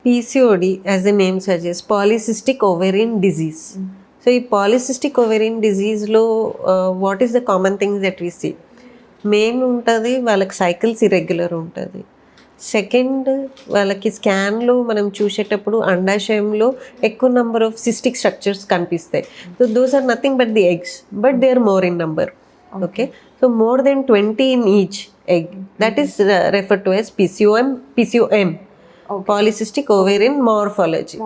PCOD, as the name suggests, polycystic ovarian disease. సో ఈ polycystic ovarian డిజీజ్లో what is the common things that we see? Main ఉంటుంది, వాళ్ళకి cycles irregular ఉంటుంది. Second, వాళ్ళకి స్కాన్లో మనం చూసేటప్పుడు అండాశయంలో ఎక్కువ నెంబర్ ఆఫ్ సిస్టిక్ స్ట్రక్చర్స్ కనిపిస్తాయి. So those are nothing but the eggs, but they are more in number. Okay, so more then 20 in each egg, that is refer to as PCOM. Polycystic ovarian morphology.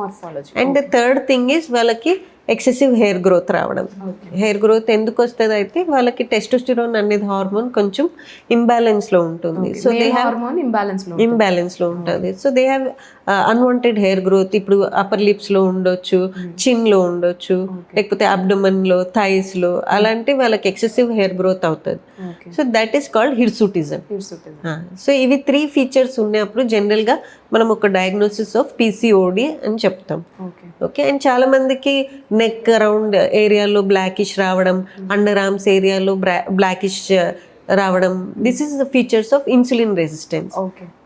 And the third thing is వాళ్ళకి excessive hair growth రావడం. Hair growth ఎందుకు వస్తుంది అయితే వాళ్ళకి testosterone అనేది hormone కొంచెం ఇంబ్యాలెన్స్లో ఉంటుంది. So they have ఇంబ్యాలెన్స్లో ఉంటుంది. So they have unwanted hair growth. ఇప్పుడు అప్పర్ లిప్స్లో ఉండొచ్చు, చిన్లో ఉండొచ్చు, లేకపోతే అబ్డమన్లో, థైస్లో, అలాంటి వాళ్ళకి ఎక్సెసివ్ హెయిర్ గ్రోత్ అవుతుంది. So that is called hirsutism. So ఇవి 3 ఫీచర్స్ ఉన్నప్పుడు జనరల్గా మనం ఒక డయాగ్నోసిస్ ఆఫ్ PCOD అని చెప్తాం. ఓకే, అండ్ చాలా మందికి నెక్ అరౌండ్ ఏరియాలో బ్లాకిష్ రావడం, అండర్ ఆర్మ్స్ ఏరియాలో బ్లాకిష్ రావడం, this is the features of insulin resistance.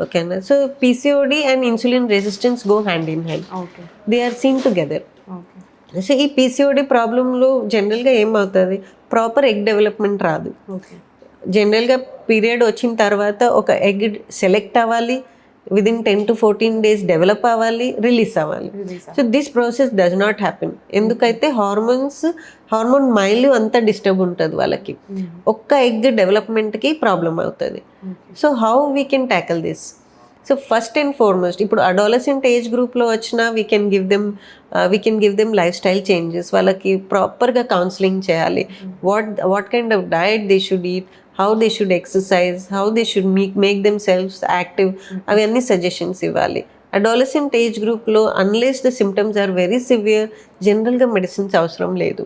ఓకేనా? So PCOD and insulin resistance go hand in hand, they are seen together. So ఈ PCOD ప్రాబ్లంలో జనరల్గా ఏమవుతుంది, ప్రాపర్ ఎగ్ డెవలప్మెంట్ రాదు. జనరల్గా పీరియడ్ వచ్చిన తర్వాత ఒక ఎగ్ సెలెక్ట్ అవ్వాలి, విదిన్ 10 to 14 days డెవలప్ అవ్వాలి, రిలీజ్ అవ్వాలి. So this process does not happen. ఎందుకైతే హార్మోన్ మైలు అంతా డిస్టర్బ్ ఉంటుంది వాళ్ళకి. ఒక్క ఎగ్ డెవలప్మెంట్కి ప్రాబ్లం అవుతుంది. So how we can tackle this? So first and foremost, ఇప్పుడు అడాలసెంట్ ఏజ్ గ్రూప్లో వచ్చినా we can give them life style changes. వాళ్ళకి ప్రాపర్గా కౌన్సిలింగ్ చేయాలి. What kind of diet they should eat, how they should exercise, how they should make themselves active, అవన్నీ suggestions ఇవ్వాలి. Adolescent age గ్రూప్లో unless the symptoms are very severe, జనరల్గా medicines అవసరం లేదు.